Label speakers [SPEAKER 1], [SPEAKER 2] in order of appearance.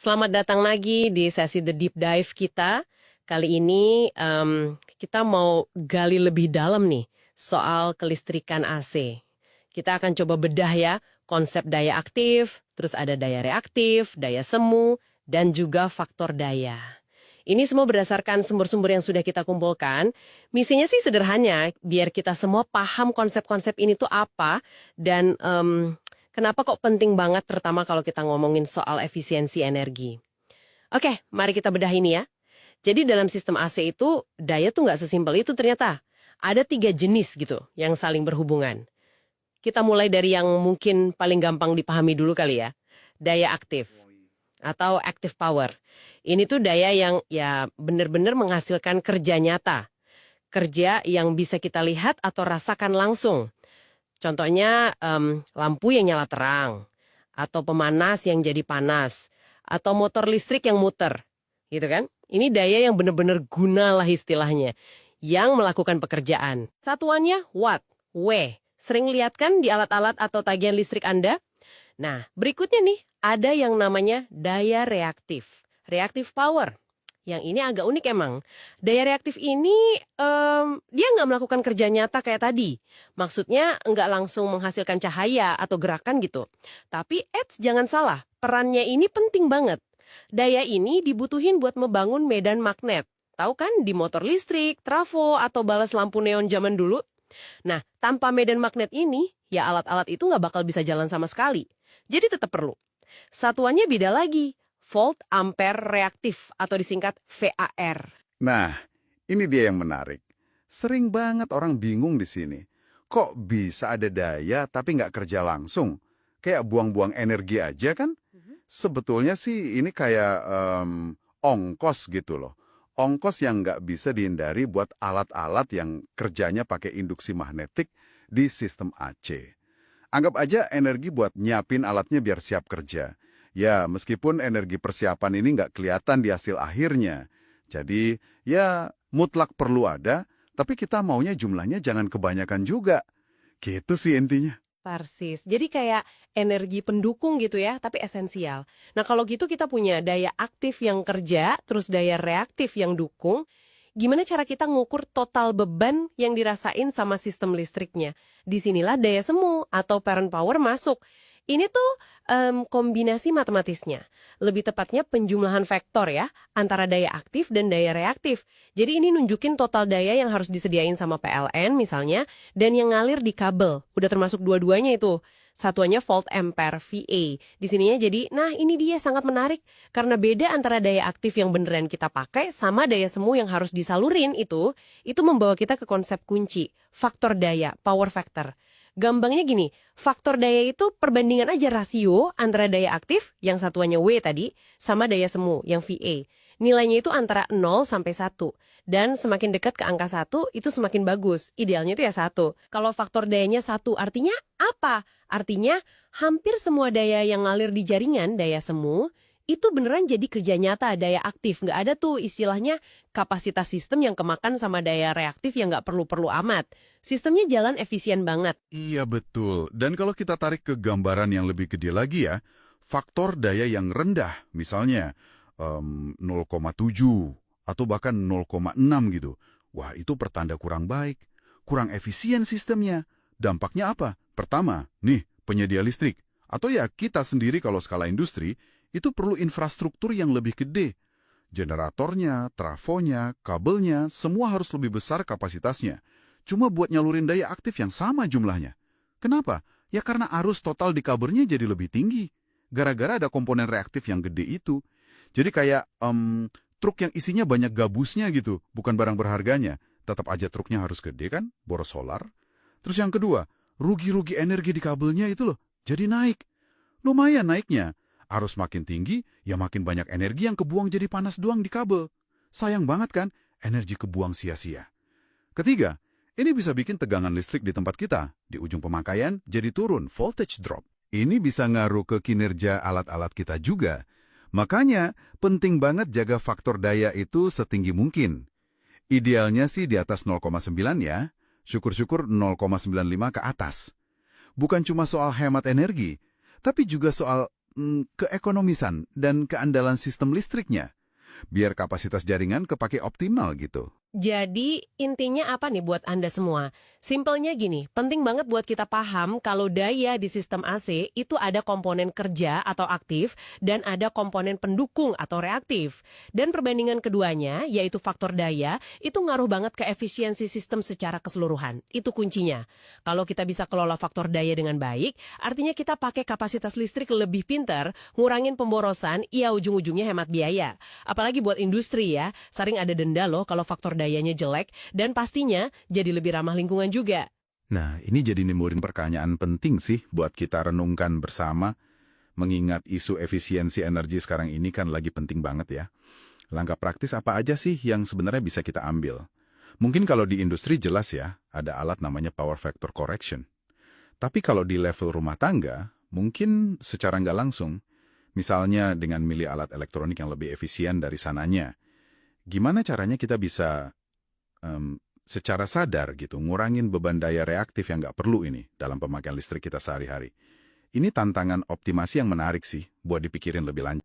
[SPEAKER 1] Selamat datang lagi di sesi The Deep Dive kita. Kali ini kita mau gali lebih dalam nih soal kelistrikan AC. Kita akan coba bedah ya konsep daya aktif, terus ada daya reaktif, daya semu, dan juga faktor daya. Ini semua berdasarkan sumber-sumber yang sudah kita kumpulkan. Misinya sih sederhana, biar kita semua paham konsep-konsep ini tuh apa, dan kenapa kok penting banget terutama kalau kita ngomongin soal efisiensi energi. Oke, mari kita bedah ini ya. Jadi dalam sistem AC itu, daya tuh nggak sesimpel itu ternyata. Ada 3 jenis gitu yang saling berhubungan. Kita mulai dari yang mungkin paling gampang dipahami dulu kali ya. Daya aktif atau active power. Ini tuh daya yang ya benar-benar menghasilkan kerja nyata. Kerja yang bisa kita lihat atau rasakan langsung. Contohnya lampu yang nyala terang, atau pemanas yang jadi panas, atau motor listrik yang muter, gitu kan? Ini daya yang benar-benar guna lah istilahnya, yang melakukan pekerjaan. Satuannya watt, W. Sering lihat kan di alat-alat atau tagihan listrik Anda? Nah, berikutnya nih, ada yang namanya daya reaktif, reactive power. Yang ini agak unik emang. Daya reaktif ini, dia nggak melakukan kerja nyata kayak tadi. Maksudnya nggak langsung menghasilkan cahaya atau gerakan gitu. Tapi jangan salah, perannya ini penting banget. Daya ini dibutuhin buat membangun medan magnet. Tahu kan di motor listrik, trafo, atau balas lampu neon zaman dulu? Nah, tanpa medan magnet ini, ya alat-alat itu nggak bakal bisa jalan sama sekali. Jadi tetap perlu. Satuannya beda lagi. Volt ampere reaktif atau disingkat VAR.
[SPEAKER 2] Nah, ini dia yang menarik. Sering banget orang bingung di sini. Kok bisa ada daya tapi nggak kerja langsung? Kayak buang-buang energi aja kan? Sebetulnya sih ini kayak ongkos gitu loh. Ongkos yang nggak bisa dihindari buat alat-alat yang kerjanya pakai induksi magnetik di sistem AC. Anggap aja energi buat nyiapin alatnya biar siap kerja. Ya, meskipun energi persiapan ini nggak kelihatan di hasil akhirnya. Jadi, ya mutlak perlu ada, tapi kita maunya jumlahnya jangan kebanyakan juga. Gitu sih intinya.
[SPEAKER 1] Persis. Jadi kayak energi pendukung gitu ya, tapi esensial. Nah kalau gitu kita punya daya aktif yang kerja, terus daya reaktif yang dukung. Gimana cara kita ngukur total beban yang dirasain sama sistem listriknya? Disinilah daya semu atau parent power masuk. Ini tuh kombinasi matematisnya. Lebih tepatnya penjumlahan vektor ya, antara daya aktif dan daya reaktif. Jadi ini nunjukin total daya yang harus disediain sama PLN misalnya, dan yang ngalir di kabel. Udah termasuk dua-duanya itu. Satuannya volt ampere, VA. Di sininya jadi, nah ini dia sangat menarik. Karena beda antara daya aktif yang beneran kita pakai sama daya semu yang harus disalurin itu membawa kita ke konsep kunci, faktor daya, power factor. Gampangnya gini, faktor daya itu perbandingan aja rasio antara daya aktif, yang satuannya W tadi, sama daya semu, yang VA. Nilainya itu antara 0 sampai 1. Dan semakin dekat ke angka 1, itu semakin bagus. Idealnya itu ya 1. Kalau faktor dayanya 1, artinya apa? Artinya, hampir semua daya yang ngalir di jaringan, daya semu, itu beneran jadi kerja nyata, daya aktif. Nggak ada tuh istilahnya kapasitas sistem yang kemakan sama daya reaktif yang nggak perlu-perlu amat. Sistemnya jalan efisien banget.
[SPEAKER 2] Iya betul. Dan kalau kita tarik ke gambaran yang lebih gede lagi ya, faktor daya yang rendah, misalnya 0,7 atau bahkan 0,6 gitu. Wah, itu pertanda kurang baik, kurang efisien sistemnya. Dampaknya apa? Pertama, nih, penyedia listrik. Atau ya kita sendiri kalau skala industri, itu perlu infrastruktur yang lebih gede. Generatornya, trafonya, kabelnya, semua harus lebih besar kapasitasnya. Cuma buat nyalurin daya aktif yang sama jumlahnya. Kenapa? Ya karena arus total di kabelnya jadi lebih tinggi. Gara-gara ada komponen reaktif yang gede itu. Jadi kayak truk yang isinya banyak gabusnya gitu, bukan barang berharganya. Tetap aja truknya harus gede kan, boros solar. Terus yang kedua, rugi-rugi energi di kabelnya itu loh, jadi naik. Lumayan naiknya. Arus makin tinggi, ya makin banyak energi yang kebuang jadi panas doang di kabel. Sayang banget kan, energi kebuang sia-sia. Ketiga, ini bisa bikin tegangan listrik di tempat kita, di ujung pemakaian, jadi turun, voltage drop. Ini bisa ngaruh ke kinerja alat-alat kita juga. Makanya, penting banget jaga faktor daya itu setinggi mungkin. Idealnya sih di atas 0,9 ya, syukur-syukur 0,95 ke atas. Bukan cuma soal hemat energi, tapi juga soal keekonomisan dan keandalan sistem listriknya, biar kapasitas jaringan kepake optimal gitu.
[SPEAKER 1] Jadi, intinya apa nih buat Anda semua? Simpelnya gini, penting banget buat kita paham kalau daya di sistem AC itu ada komponen kerja atau aktif dan ada komponen pendukung atau reaktif. Dan perbandingan keduanya, yaitu faktor daya, itu ngaruh banget ke efisiensi sistem secara keseluruhan. Itu kuncinya. Kalau kita bisa kelola faktor daya dengan baik, artinya kita pakai kapasitas listrik lebih pintar, ngurangin pemborosan, ya ujung-ujungnya hemat biaya. Apalagi buat industri ya, sering ada denda loh kalau faktor dayanya jelek, dan pastinya jadi lebih ramah lingkungan juga.
[SPEAKER 2] Nah, ini jadi nimbulin pertanyaan penting sih buat kita renungkan bersama, mengingat isu efisiensi energi sekarang ini kan lagi penting banget ya. Langkah praktis apa aja sih yang sebenarnya bisa kita ambil? Mungkin kalau di industri jelas ya, ada alat namanya power factor correction. Tapi kalau di level rumah tangga, mungkin secara nggak langsung, misalnya dengan milih alat elektronik yang lebih efisien dari sananya. Gimana caranya kita bisa secara sadar gitu, ngurangin beban daya reaktif yang nggak perlu ini dalam pemakaian listrik kita sehari-hari. Ini tantangan optimasi yang menarik sih, buat dipikirin lebih lanjut.